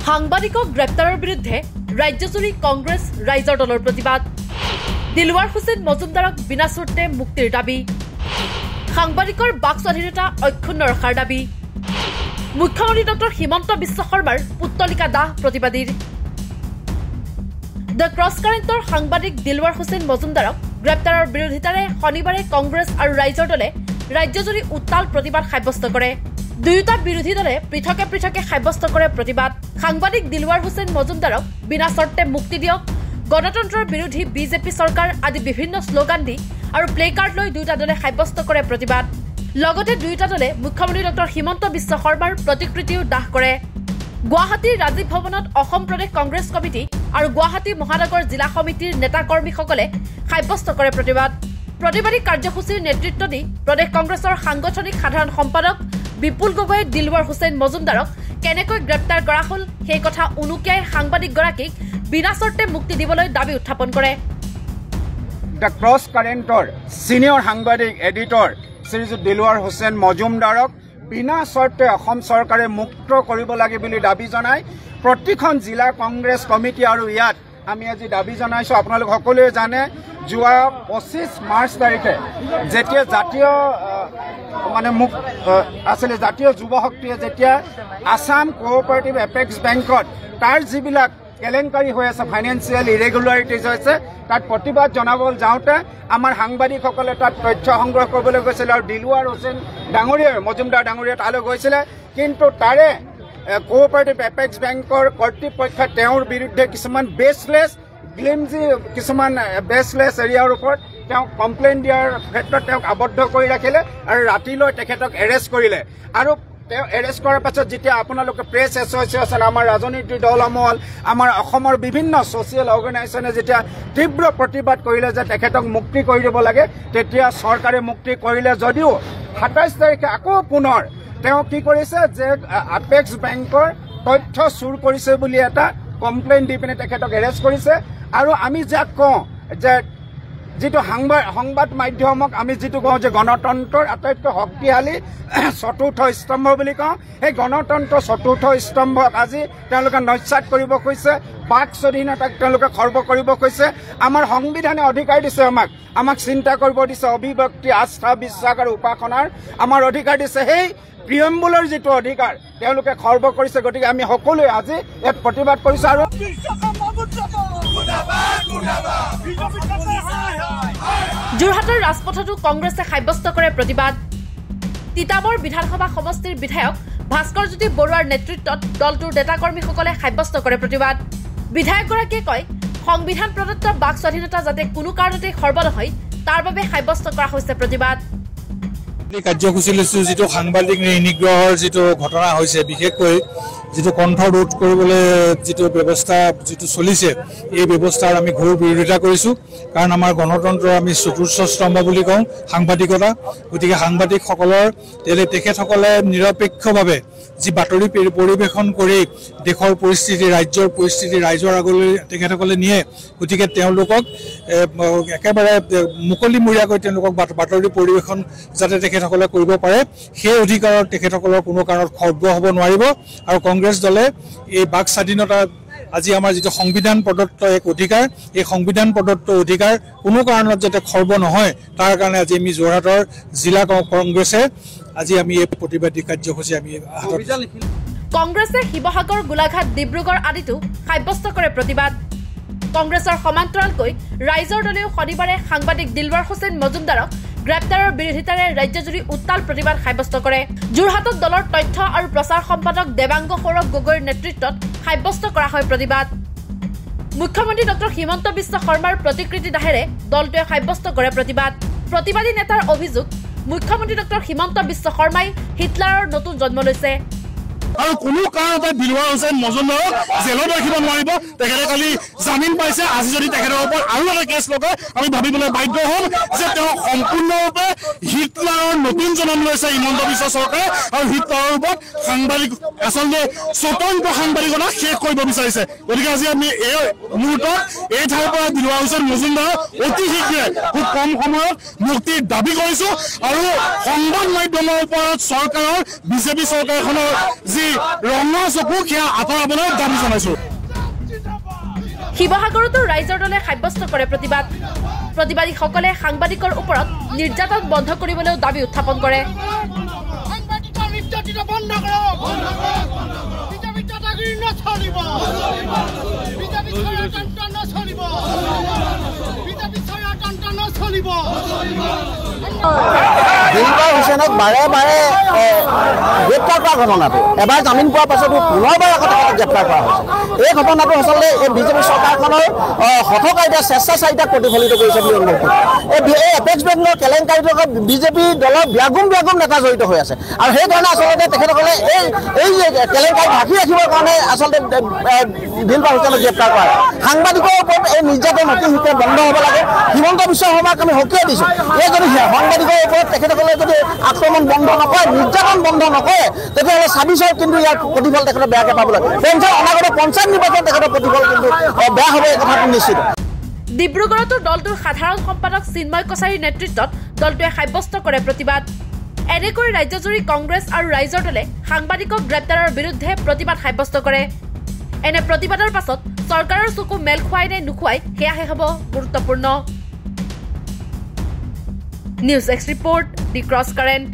সাংবাদিকক গ্ৰেপ্তাৰৰ বিৰুদ্ধে ৰাজ্যজুৰি কংগ্ৰেছ ৰাইজৰ দলৰ প্ৰতিবাদ দিলৱাৰ হুছেইন মজুমদাৰক বিনা চৰ্তে মুক্তিৰ দাবী সাংবাদিকৰ বাক স্বাধীনতা অক্ষুণ্ণ ৰখাৰ দাবী মুখ্যমন্ত্ৰী ডক্টৰ হিমন্ত বিশ্ব শৰ্মাৰ পুত্তলিকা দাহ প্ৰতিবাদীৰ দ্য ক্ৰছ কাৰেণ্টৰ সাংবাদিক দিলৱাৰ হুছেইন মজুমদাৰক গ্ৰেপ্তাৰৰ বিৰোধিতাৰে শনিবাৰে কংগ্ৰেছ আৰু ৰাইজৰ দলে ৰাজ্যজুৰি উত্তাল প্ৰতিবাদ সাব্যস্ত কৰে দুয়োটা বিৰোধী দলে পৃথকে পৃথকে সাব্যস্ত কৰে প্ৰতিবাদ সাংবাদিক দিলৱাৰ হুছেইন মজুমদাৰক বিনা চৰ্তে মুক্তি দিয়ক গণতন্ত্ৰৰ বিৰোধী বিজেপি চৰকাৰ আদি বিভিন্ন শ্লোগান দি আৰু প্লে কাৰ্ড লৈ দুয়োটা দলে সাব্যস্ত কৰে প্ৰতিবাদ লগতে দুয়োটা দলে মুখ্যমন্ত্ৰী ডক্টৰ হিমন্ত বিশ্ব শৰ্মাৰ প্ৰতিকৃতিও দাহ কৰে গুৱাহাটীৰ ৰাজীৱ ভৱনত অসম প্ৰদেশ কংগ্ৰেছ কমিটি আৰু গুৱাহাটী মহানগৰ জিলা সমিতিৰ নেতা কৰ্মীসকলে সাব্যস্ত কৰে প্ৰতিবাদী কাৰ্যসূচীৰ নেতৃত্ব দি প্ৰদেশ কংগ্ৰেছৰ সাংগঠনিক সাধাৰণ সম্পাদক বিপুল গগৈয়ে দিলৱাৰ হুছেইন মজুমদাৰক কেনেকৈ গ্ৰেপ্তাৰ কৰা হ'ল সেই কথা উনুকিয়াই সাংবাদিকগৰাকীক বিনা চৰ্তে মুক্তি দিবলৈ দাবী উত্থাপন কৰে দ্য ক্ৰছ কাৰেণ্টৰ সিনিয়ৰ সাংবাদিক এডিটৰ শ্ৰীযুত দিলৱাৰ হুছেইন মজুমদাৰক বিনা চৰ্তে অসম চৰকাৰে মুক্ত কৰিব লাগে বুলি দাবী জনাই প্ৰতিখন জিলা কংগ্ৰেছ কমিটি আৰু ইয়াত আমি আজি দাবী জনাইছো আপোনালোক সকলোৱে জানে যোৱা 25 মাৰ্চ তাৰিখে যেতিয়া জাতীয় আসলে জাতীয় যুৱ শক্তিয়ে যেতিয়া আসাম কোঅপাৰেটিভ এপেক্স বেংকত তাৰ যিবিলাক কেলেংকাৰী হৈ আছে ফাইনেন্সিয়েল ইৰেগুলাৰিটিজ হৈছে তাত প্ৰতিবাদ জনাবলৈ যাওঁতে আমাৰ সাংবাদিকসকলে তাত তথ্য সংগ্ৰহ কৰিবলৈ গৈছিল আৰু দিলৱাৰ হুছেইন মজুমদাৰ ডাঙৰীয়া তালৈ গৈছিলে কিন্তু তাৰে কোঅপাৰেটিভ এপেক্স বেংকৰ কৰ্তৃপক্ষই তেওঁৰ বিৰুদ্ধে কিছুমান বেছলেছ কিছুমান বেছলেছ এৰিয়াৰ ওপৰত তেওঁ কমপ্লেইন দিয়াৰ ক্ষেত্ৰত তেওঁক আবদ্ধ কৰি ৰাখিলে আৰু ৰাতিলৈ তেখেতক এৰেষ্ট কৰিলে আৰু তেওঁ এৰেষ্ট কৰাৰ পাছত যেতিয়া আপোনালোকে প্ৰেছ এছ'চিয়েশ্যন আমাৰ ৰাজনীতিৰ দলসমূহ আমাৰ অসমৰ বিভিন্ন ছ'চিয়েল অৰ্গেনাইজেশ্যনে যেতিয়া তীব্ৰ প্ৰতিবাদ কৰিলে যে তেখেতক মুক্তি কৰি দিব লাগে তেতিয়া চৰকাৰে মুক্তি কৰিলে যদিও 27 তাৰিখে আকৌ পুনৰ তেওঁ কি কৰিছে যে এপেক্স বেংকৰ তথ্য চুৰ কৰিছে বুলি এটা কমপ্লেইন দি পিনে তেখেতক এৰেষ্ট কৰিছে আৰু আমি যাক কওঁ যে যিটো সংবাদ মাধ্যমক আমি যিটো কওঁ যে গণতন্ত্ৰৰ আটাইতকৈ শক্তিশালী চতুৰ্থ স্তম্ভ বুলি কওঁ সেই গণতন্ত্ৰৰ চতুৰ্থ স্তম্ভক আজি তেওঁলোকে নস্যাৎ কৰিব খুজিছে বাক স্বাধীনতাক তেওঁলোকে খৰ্ব কৰিব খুজিছে আমাৰ সংবিধানে অধিকাৰ দিছে আমাক চিন্তা কৰিব দিছে অভিব্যক্তি আস্থা বিশ্বাস আৰু উপাসনাৰ আমাৰ অধিকাৰ দিছে সেই প্ৰিয়ম্বুলৰ যিটো অধিকাৰ তেওঁলোকে খৰ্ব কৰিছে গতিকে আমি সকলোৱে আজি ইয়াত প্ৰতিবাদ কৰিছো আৰু যোৰহাটৰ ৰাজপথতো কংগ্ৰেছে সাব্যস্ত কৰে প্ৰতিবাদ তিতাবৰ বিধানসভা সমষ্টিৰ বিধায়ক ভাস্কৰ জ্যোতি বৰুৱাৰ নেতৃত্বত দলটোৰ নেতাকৰ্মীসকলে সাব্যস্ত কৰে প্ৰতিবাদ বিধায়কগৰাকীয়ে কয় সংবিধান প্ৰদত্ত বাক স্বাধীনতা যাতে কোনো কাৰণতে খৰ্ব নহয় তাৰ বাবে সাব্যস্ত কৰা হৈছে প্ৰতিবাদ কাৰ্যসূচী লৈছোঁ যিটো সাংবাদিক নিগ্ৰহৰ যিটো ঘটনা হৈছে বিশেষকৈ যিটো কণ্ঠ ৰোধ কৰিবলৈ যিটো ব্যৱস্থা যিটো চলিছে এই ব্যৱস্থাৰ আমি ঘোৰ বিৰোধিতা কৰিছোঁ কাৰণ আমাৰ গণতন্ত্ৰৰ আমি চতুৰ্থ স্তম্ভ বুলি কওঁ সাংবাদিকতা গতিকে সাংবাদিকসকলৰ তেখেতসকলে নিৰপেক্ষভাৱে যি বাতৰি পৰিৱেশন কৰি দেশৰ পৰিস্থিতি ৰাজ্যৰ পৰিস্থিতি ৰাইজৰ আগলৈ তেখেতসকলে নিয়ে গতিকে তেওঁলোকক একেবাৰে মুকলিমূৰীয়াকৈ তেওঁলোকক বাতৰি পৰিৱেশন যাতে তেখেতসকলে কৰিব পাৰে সেই অধিকাৰত তেখেতসকলৰ কোনো কাৰণত খৰ্ব হ'ব নোৱাৰিব আৰু কংগ্ৰেছ দলে এই বাক স্বাধীনতা আজি আমাৰ যিটো সংবিধান প্ৰদত্ত এক অধিকাৰ এই সংবিধান প্ৰদত্ত অধিকাৰ কোনো কাৰণত যাতে খৰ্ব নহয় তাৰ কাৰণে আজি আমি যোৰহাটৰ জিলা কংগ্ৰেছে আজি আমি এই প্ৰতিবাদী কাৰ্যসূচী আমি কংগ্ৰেছে শিৱসাগৰ গোলাঘাট ডিব্ৰুগড় আদিতো সাব্যস্ত কৰে প্ৰতিবাদ কংগ্ৰেছৰ সমান্তৰালকৈ ৰাইজৰ দলেও শনিবাৰে সাংবাদিক দিলৱাৰ হুছেইন মজুমদাৰক গ্ৰেপ্তাৰৰ বিৰোধিতাৰে ৰাজ্যজুৰি উত্তাল প্ৰতিবাদ সাব্যস্ত কৰে যোৰহাটত দলৰ তথ্য আৰু প্ৰচাৰ সম্পাদক দেৱাংগ সৌৰভ গগৈৰ নেতৃত্বত সাব্যস্ত কৰা হয় প্ৰতিবাদ মুখ্যমন্ত্ৰী ডক্টৰ হিমন্ত বিশ্ব শৰ্মাৰ প্ৰতিকৃতি দাহেৰে দলটোৱে সাব্যস্ত কৰে প্ৰতিবাদী নেতাৰ অভিযোগ মুখ্যমন্ত্ৰী ডক্টৰ হিমন্ত বিশ্ব শৰ্মাই হিটলাৰৰ নতুন জন্ম লৈছে আৰু কোনো কাৰণতে দিলৱাৰ হুছেইন মজুমদাৰক জেলত ৰাখিব নোৱাৰিব তেখেতে কালি জামিন পাইছে আজি যদি তেখেতৰ ওপৰত আৰু এটা কেছ লগায় আমি ভাবিবলৈ বাধ্য হ'ম যে তেওঁ সম্পূৰ্ণৰূপে হিটলাৰৰ নতুন জন্ম লৈছে হিমন্ত বিশ্ব চৰকাৰে আৰু হিটলাৰৰ ওপৰত সাংবাদিক আচলতে স্বতন্ত্ৰ সাংবাদিকতা শেষ কৰিব বিচাৰিছে গতিকে আজি আমি এই মুহূৰ্তত এই ঠাইৰ পৰা দিলৱাৰ হুছেইন মজুমদাৰক অতি শীঘ্ৰে খুব কম সময়ত মুক্তিৰ দাবী কৰিছো আৰু সংবাদ মাধ্যমৰ ওপৰত চৰকাৰৰ বিজেপি চৰকাৰখনৰ যি ৰঙা চকু সেয়া আঁতৰাবলৈ দাবী জনাইছো। শিৱসাগৰতো ৰাইজৰ দলে সাব্যস্ত কৰে প্ৰতিবাদ। প্ৰতিবাদীসকলে সাংবাদিকৰ ওপৰত নিৰ্যাতন বন্ধ কৰিবলৈও দাবী উত্থাপন কৰে। দিলবাৰ হুছেইনক বাৰে বাৰে গ্ৰেপ্তাৰ কৰা ঘটনাটো এবাৰ জামিন পোৱাৰ পাছতো পুনৰবাৰ আকৌ তেখেতক গ্ৰেপ্তাৰ কৰা হৈছে। এই ঘটনাটো আচলতে এই বিজেপি চৰকাৰখনৰ হঠকাৰিতা স্বেচ্ছাচাৰিতাক প্ৰতিফলিত কৰিছে বুলি অনুভৱ কৰোঁ। এই এপেক্স বেংকৰ কেলেংকাৰীৰ লগত বিজেপি দলৰ ব্যাগুম নেতা জড়িত হৈ আছে আৰু সেইকাৰণে আচলতে তেখেতসকলে এই কেলেংকাৰী ঢাকি ৰাখিবৰ কাৰণে আচলতে দিলবাৰ হুছেইনক গ্ৰেপ্তাৰ কৰা। সাংবাদিকৰ ওপৰত এই নিৰ্যাতন অতি শীঘ্ৰে বন্ধ হ'ব লাগে। হিমন্ত বিশ্ব শৰ্মাক আমি সকীয়াই দিছোঁ। এই যদি সাংবাদিকৰ ওপৰত তেখেতসকলে যদি আক্ৰমণ বন্ধ নকৰে, নিৰ্যাতন বন্ধ নকৰে, তেতিয়াহ'লে 26 কিন্তু ইয়াৰ প্ৰতিফল তেখেতে বেয়াকৈ পাব লাগে। অনাগত পঞ্চায়ত নিৰ্বাচন তেখেতৰ প্ৰতিফল কিন্তু বেয়া হ'ব, এই কথাটো নিশ্চিত। ডিব্ৰুগড়তো দলটোৰ সাধাৰণ সম্পাদক চিন্ময় কছাৰীৰ নেতৃত্বত দলটোৱে সাব্যস্ত কৰে প্ৰতিবাদ। এনেকৈ ৰাজ্যজুৰি কংগ্ৰেছ আৰু ৰাইজৰ দলে সাংবাদিকক গ্ৰেপ্তাৰৰ বিৰুদ্ধে প্ৰতিবাদ সাব্যস্ত কৰে। এনে প্ৰতিবাদৰ পাছত চৰকাৰৰ চকু মেল খুৱাই নে নোখোৱাই সেয়াহে হ'ব গুৰুত্বপূৰ্ণ। নিউজ এক্স ৰিপৰ্ট, দি ক্ৰছ কাৰেণ্ট।